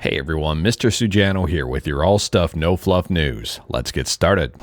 Hey everyone, Mr. Sujano here with your all stuff, no fluff news. Let's get started.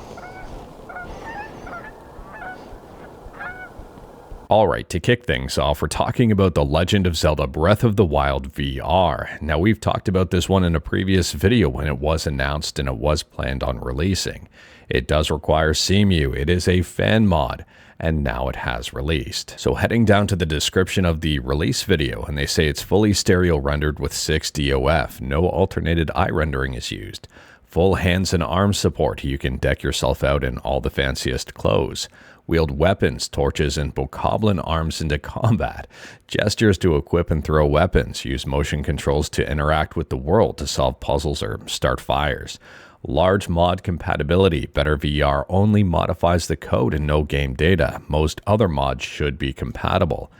Alright, to kick things off, we're talking about The Legend of Zelda Breath of the Wild VR. Now, we've talked about this one in a previous video when it was announced and it was planned on releasing. It does require CMU, it is a fan mod, and now it has released. So heading down to the description of the release video, and they say it's fully stereo rendered with 6 DOF, no alternated eye rendering is used. Full hands and arms support, you can deck yourself out in all the fanciest clothes. Wield weapons, torches, and bokoblin arms into combat. Gestures to equip and throw weapons. Use motion controls to interact with the world to solve puzzles or start fires. Large mod compatibility. Better VR only modifies the code and no game data. Most other mods should be compatible.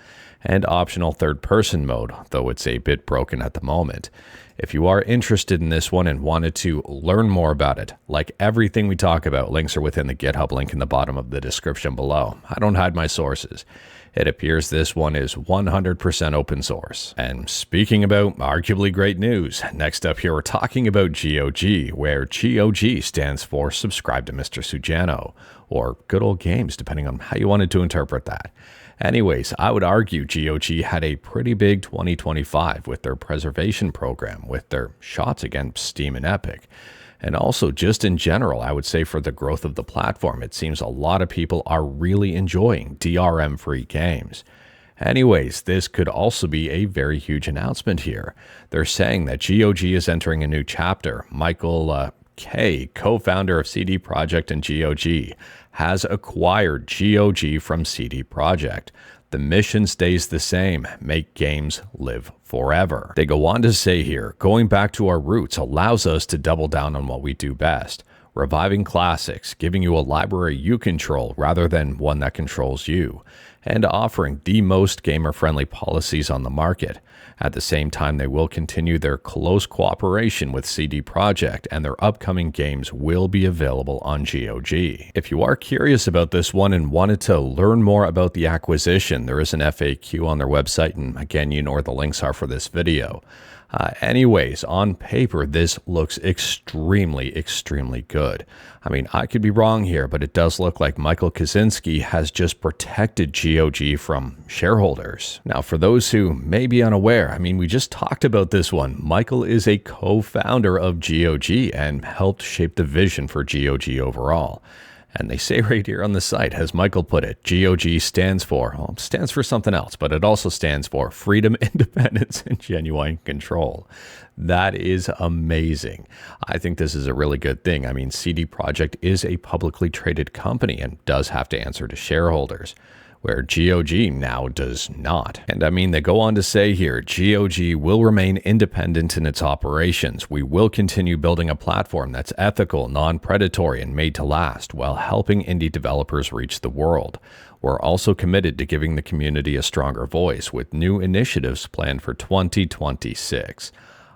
And optional third-person mode, though it's a bit broken at the moment. If you are interested in this one and wanted to learn more about it, like everything we talk about, links are within the GitHub link in the bottom of the description below. I don't hide my sources. It appears this one is 100% open source. And speaking about arguably great news, next up here we're talking about GOG, where GOG stands for Subscribe to Mr. Sujano, or Good Old Games, depending on how you wanted to interpret that. Anyways, I would argue GOG had a pretty big 2025 with their preservation program, with their shots against Steam and Epic. And also, just in general, I would say for the growth of the platform, it seems a lot of people are really enjoying DRM-free games. Anyways, this could also be a very huge announcement here. They're saying that GOG is entering a new chapter. Michael Kay, co-founder of CD Projekt and GOG, has acquired GOG from CD Projekt. The mission stays the same: make games live forever. They go on to say here, going back to our roots allows us to double down on what we do best. Reviving classics, giving you a library you control rather than one that controls you, and offering the most gamer-friendly policies on the market. At the same time, they will continue their close cooperation with CD Projekt, and their upcoming games will be available on GOG. If you are curious about this one and wanted to learn more about the acquisition, there is an FAQ on their website, and again, you know where the links are for this video. Anyways, on paper, this looks extremely good. I mean, I could be wrong here, but it does look like Michael Kaczynski has just protected GOG from shareholders. Now, for those who may be unaware, I mean, we just talked about this one. Michael is a co-founder of GOG and helped shape the vision for GOG overall. And they say right here on the site, as Michael put it, GOG stands for something else, but it also stands for freedom, independence, and genuine control. That is amazing. I think this is a really good thing. I mean, CD Projekt is a publicly traded company and does have to answer to shareholders, where GOG now does not. And I mean, they go on to say here, GOG will remain independent in its operations. We will continue building a platform that's ethical, non-predatory, and made to last, while helping indie developers reach the world. We're also committed to giving the community a stronger voice, with new initiatives planned for 2026.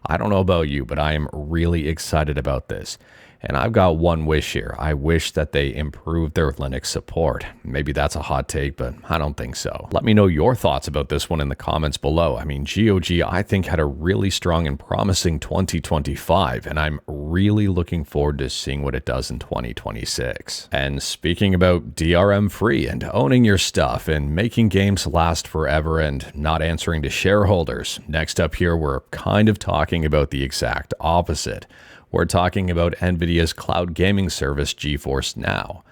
I don't know about you, but I am really excited about this. And I've got one wish here. I wish that they improved their Linux support. Maybe that's a hot take, but I don't think so. Let me know your thoughts about this one in the comments below. I mean, GOG, I think, had a really strong and promising 2025, and I'm really looking forward to seeing what it does in 2026. And speaking about DRM-free and owning your stuff and making games last forever and not answering to shareholders, next up here, we're kind of talking about the exact opposite. We're talking about Nvidia's cloud gaming service GeForce Now.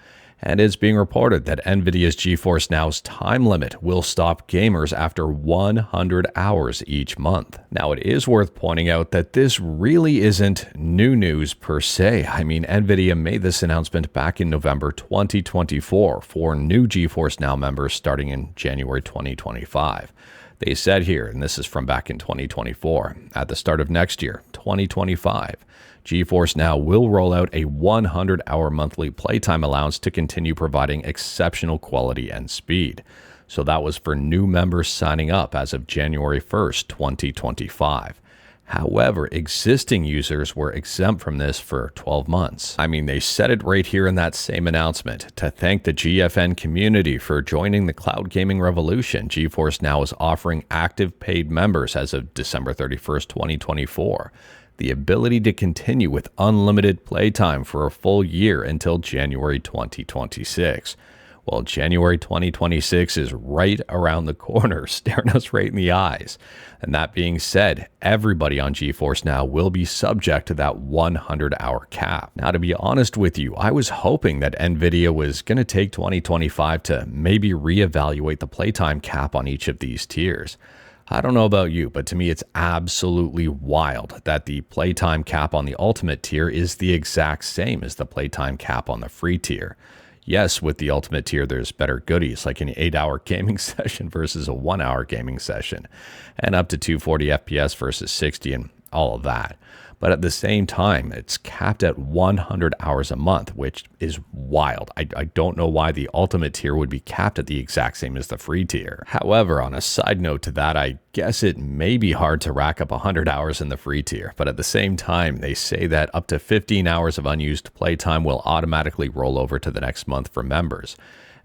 And it's being reported that Nvidia's GeForce Now's time limit will stop gamers after 100 hours each month. Now, it is worth pointing out that this really isn't new news per se. I mean, Nvidia made this announcement back in November 2024 for new GeForce Now members starting in January 2025. They said here, and this is from back in 2024, at the start of next year, 2025, GeForce Now will roll out a 100-hour monthly playtime allowance to continue providing exceptional quality and speed. So that was for new members signing up as of January 1st, 2025. However, existing users were exempt from this for 12 months. I mean, they said it right here in that same announcement. To thank the GFN community for joining the cloud gaming revolution, GeForce Now is offering active paid members as of December 31st, 2024. the ability to continue with unlimited playtime for a full year until January 2026. Well, January 2026 is right around the corner, staring us right in the eyes. And that being said, everybody on GeForce now will be subject to that 100-hour cap. Now, to be honest with you, I was hoping that Nvidia was going to take 2025 to maybe reevaluate the playtime cap on each of these tiers. I don't know about you, but to me it's absolutely wild that the playtime cap on the Ultimate tier is the exact same as the playtime cap on the free tier. Yes, with the Ultimate tier, there's better goodies, like an 8-hour gaming session versus a 1-hour gaming session, and up to 240 FPS versus 60 and all of that. But at the same time, it's capped at 100 hours a month, which is wild. I don't know why the Ultimate tier would be capped at the exact same as the free tier. However, on a side note to that, I guess it may be hard to rack up 100 hours in the free tier, but at the same time, they say that up to 15 hours of unused playtime will automatically roll over to the next month for members.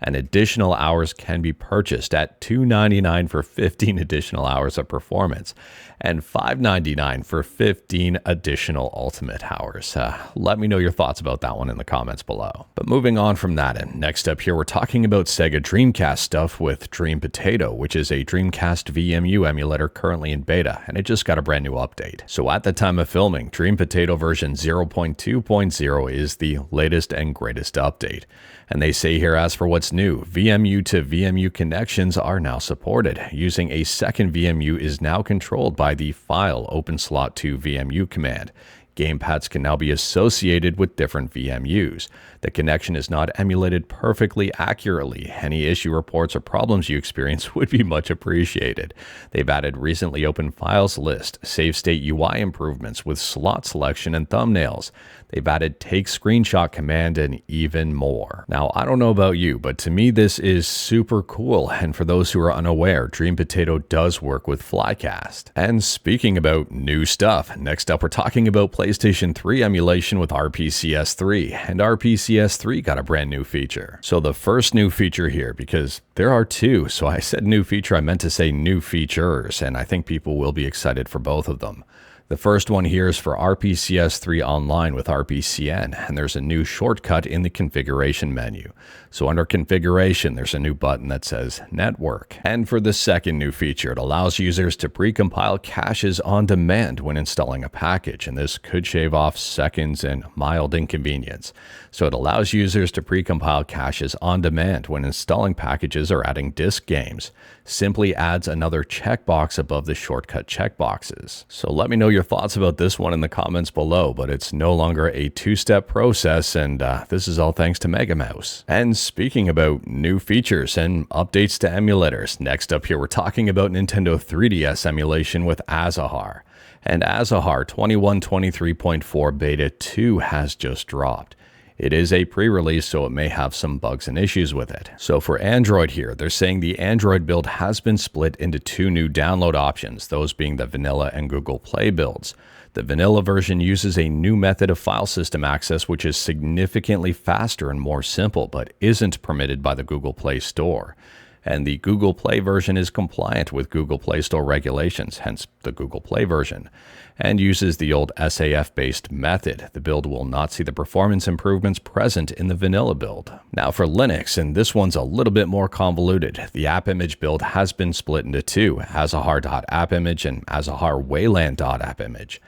And additional hours can be purchased at $2.99 for 15 additional hours of performance and $5.99 for 15 additional Ultimate hours. Let me know your thoughts about that one in the comments below. But moving on from that, and next up here, we're talking about Sega Dreamcast stuff with DreamPotato, which is a Dreamcast VMU emulator currently in beta, and it just got a brand new update. So at the time of filming, DreamPotato version 0.2.0 is the latest and greatest update. And they say here, as for what's new, VMU to VMU connections are now supported. Using a second VMU is now controlled by the file OpenSlot to VMU command. Gamepads can now be associated with different VMUs. The connection is not emulated perfectly accurately. Any issue reports or problems you experience would be much appreciated. They've added recently open files list, save state UI improvements with slot selection and thumbnails. They've added take screenshot command and even more. Now, I don't know about you, but to me this is super cool. And for those who are unaware, DreamPotato does work with Flycast. And speaking about new stuff, next up we're talking about PlayStation 3 emulation with RPCS3, and RPCS3 got a brand new feature. So the first new feature here, because there are two, so I said new feature, I meant to say new features, and I think people will be excited for both of them. The first one here is for RPCS3 Online with RPCN, and there's a new shortcut in the configuration menu. So under configuration, there's a new button that says network. And for the second new feature, it allows users to precompile caches on demand when installing a package, and this could shave off seconds and mild inconvenience. So it allows users to precompile caches on demand when installing packages or adding disk games. Simply adds another checkbox above the shortcut checkboxes. So let me know your thoughts about this one in the comments below, but it's no longer a two-step process, and this is all thanks to MegaMouse. And speaking about new features and updates to emulators, next up here we're talking about Nintendo 3DS emulation with Azahar. And Azahar 21.23.4 Beta 2 has just dropped. It is a pre-release, so it may have some bugs and issues with it. So for Android here, they're saying the Android build has been split into two new download options, those being the vanilla and Google Play builds. The vanilla version uses a new method of file system access, which is significantly faster and more simple, but isn't permitted by the Google Play Store. And the Google Play version is compliant with Google Play Store regulations, hence the Google Play version, and uses the old SAF-based method. The build will not see the performance improvements present in the vanilla build. Now for Linux, and this one's a little bit more convoluted, the app image build has been split into two, Azahar.appimage and AzaharWayland.appimage.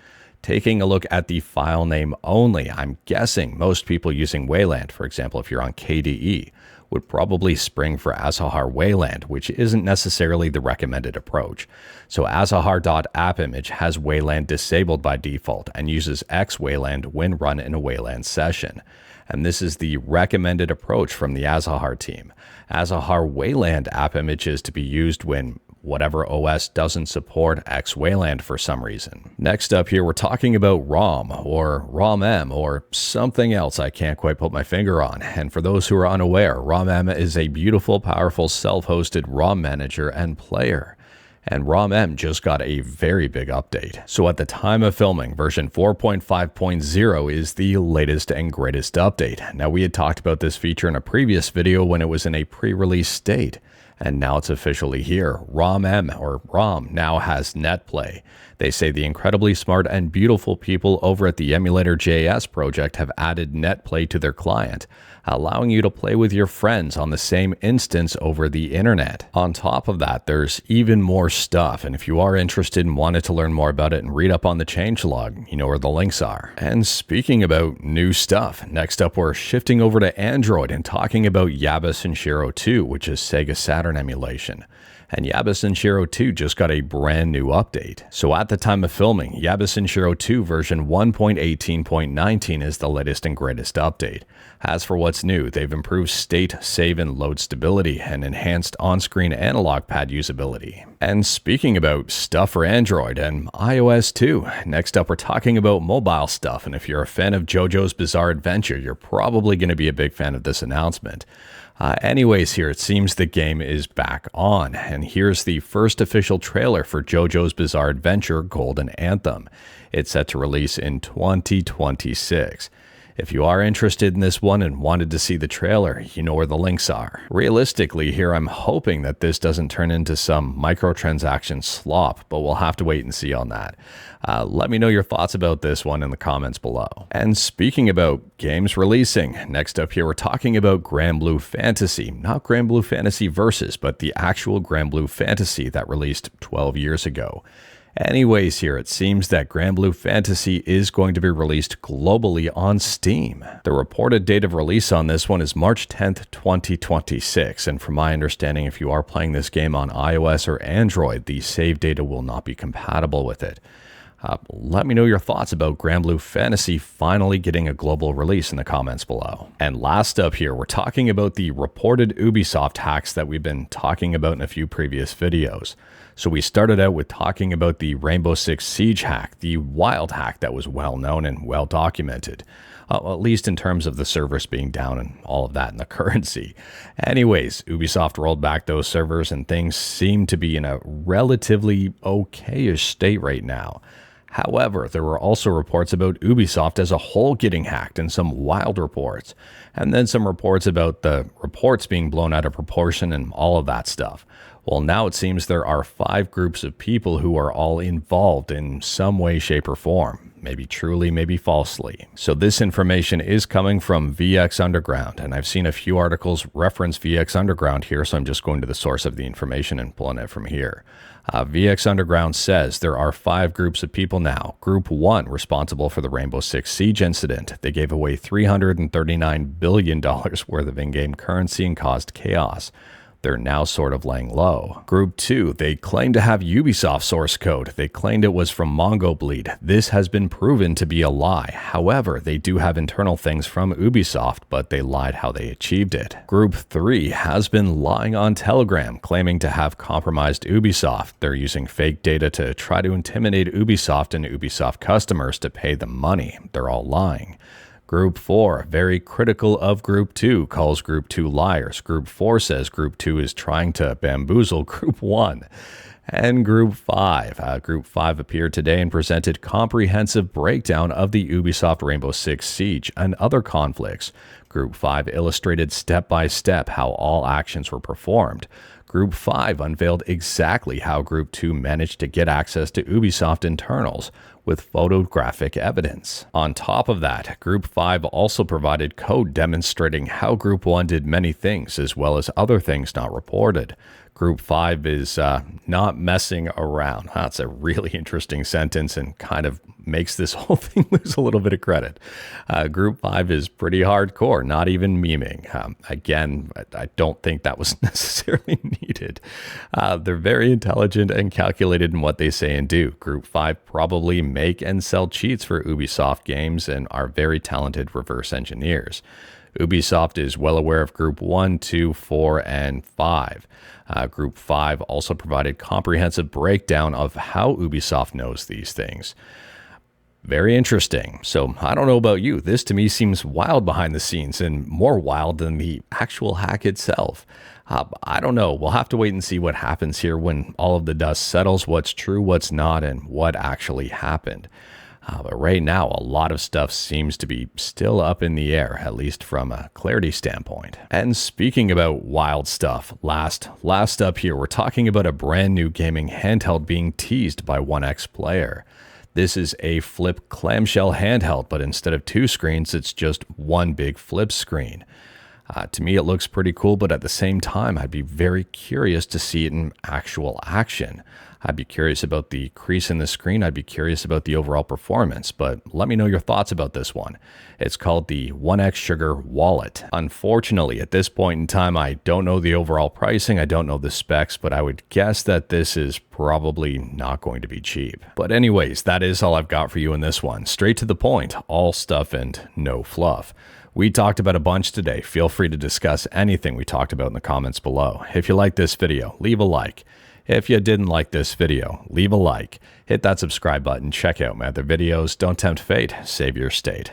Taking a look at the file name only, I'm guessing most people using Wayland, for example if you're on KDE, would probably spring for Azahar Wayland, which isn't necessarily the recommended approach. So Azahar.appimage has Wayland disabled by default and uses xWayland when run in a Wayland session. And this is the recommended approach from the Azahar team. Azahar Wayland appimage is to be used when whatever OS doesn't support xWayland for some reason. Next up here, we're talking about ROMM or ROMM or something else I can't quite put my finger on. And for those who are unaware, ROMM is a beautiful, powerful, self-hosted ROM manager and player. And ROMM just got a very big update. So at the time of filming, version 4.5.0 is the latest and greatest update. Now we had talked about this feature in a previous video when it was in a pre-release state. And now it's officially here. ROMM or ROM now has NetPlay. They say the incredibly smart and beautiful people over at the Emulator JS project have added netplay to their client, allowing you to play with your friends on the same instance over the internet. On top of that, there's even more stuff, and if you are interested and wanted to learn more about it and read up on the changelog, you know where the links are. And speaking about new stuff, next up we're shifting over to Android and talking about Yaba Sanshiro 2, which is Sega Saturn emulation. And Yaba Sanshiro 2 just got a brand new update. So at the time of filming, Yaba Sanshiro 2 version 1.18.19 is the latest and greatest update. As for what's new, they've improved state, save, and load stability and enhanced on-screen analog pad usability. And speaking about stuff for Android and iOS too, next up we're talking about mobile stuff, and if you're a fan of Jojo's Bizarre Adventure, you're probably going to be a big fan of this announcement. Anyways, here it seems the game is back on, and here's the first official trailer for Jojo's Bizarre Adventure Golden Anthem. It's set to release in 2026. If you are interested in this one and wanted to see the trailer, you know where the links are. Realistically, here I'm hoping that this doesn't turn into some microtransaction slop, but we'll have to wait and see on that. Let me know your thoughts about this one in the comments below. And speaking about games releasing, next up here we're talking about Granblue Fantasy. Not Granblue Fantasy Versus, but the actual Granblue Fantasy that released 12 years ago. Anyways, here it seems that Granblue Fantasy is going to be released globally on Steam. The reported date of release on this one is March 10th, 2026, and from my understanding, if you are playing this game on iOS or Android, the save data will not be compatible with it. Let me know your thoughts about Granblue Fantasy finally getting a global release in the comments below. And last up here, we're talking about the reported Ubisoft hacks that we've been talking about in a few previous videos. So we started out with talking about the Rainbow Six Siege hack, the wild hack that was well known and well documented, at least in terms of the servers being down and all of that and the currency. Anyways, Ubisoft rolled back those servers and things seem to be in a relatively okay-ish state right now. However, there were also reports about Ubisoft as a whole getting hacked and some wild reports, and then some reports about the reports being blown out of proportion and all of that stuff. Well, now it seems there are 5 groups of people who are all involved in some way, shape, or form. Maybe truly, maybe falsely. So this information is coming from VX Underground, and I've seen a few articles reference VX Underground here, so I'm just going to the source of the information and pulling it from here. VX Underground says there are 5 groups of people now. Group 1, responsible for the Rainbow Six Siege incident. They gave away $339 billion worth of in-game currency and caused chaos. They're now sort of laying low. Group 2, they claim to have Ubisoft source code. They claimed it was from MongoBleed. This has been proven to be a lie. However, they do have internal things from Ubisoft, but they lied how they achieved it. Group 3 has been lying on Telegram, claiming to have compromised Ubisoft. They're using fake data to try to intimidate Ubisoft and Ubisoft customers to pay them money. They're all lying. Group 4, very critical of Group 2, calls Group 2 liars. Group 4 says Group 2 is trying to bamboozle Group 1. And Group 5. Group 5 appeared today and presented comprehensive breakdown of the Ubisoft Rainbow Six Siege and other conflicts. Group 5 illustrated step by step how all actions were performed. Group 5 unveiled exactly how Group 2 managed to get access to Ubisoft internals, with photographic evidence. On top of that, Group 5 also provided code demonstrating how Group 1 did many things, as well as other things not reported. Group 5 is not messing around. That's a really interesting sentence and kind of makes this whole thing lose a little bit of credit. Group 5 is pretty hardcore, not even memeing. Again, I don't think that was necessarily needed. They're very intelligent and calculated in what they say and do. Group 5 probably make and sell cheats for Ubisoft games and are very talented reverse engineers. Ubisoft is well aware of Group 1, 2, 4, and 5. Group 5 also provided comprehensive breakdown of how Ubisoft knows these things. Very interesting. So I don't know about you. This to me seems wild behind the scenes and more wild than the actual hack itself. I don't know. We'll have to wait and see what happens here when all of the dust settles, what's true, what's not, and what actually happened. But right now, a lot of stuff seems to be still up in the air, at least from a clarity standpoint. And speaking about wild stuff, last up here, we're talking about a brand new gaming handheld being teased by OneXPlayer. This is a flip clamshell handheld, but instead of 2 screens, it's just one big flip screen. To me, it looks pretty cool, but at the same time, I'd be very curious to see it in actual action. I'd be curious about the crease in the screen. I'd be curious about the overall performance, but let me know your thoughts about this one. It's called the OneXSugar Wallet. Unfortunately, at this point in time, I don't know the overall pricing. I don't know the specs, but I would guess that this is probably not going to be cheap. But anyways, that is all I've got for you in this one. Straight to the point, all stuff and no fluff. We talked about a bunch today. Feel free to discuss anything we talked about in the comments below. If you liked this video, leave a like. If you didn't like this video, leave a like. Hit that subscribe button. Check out my other videos. Don't tempt fate. Save your state.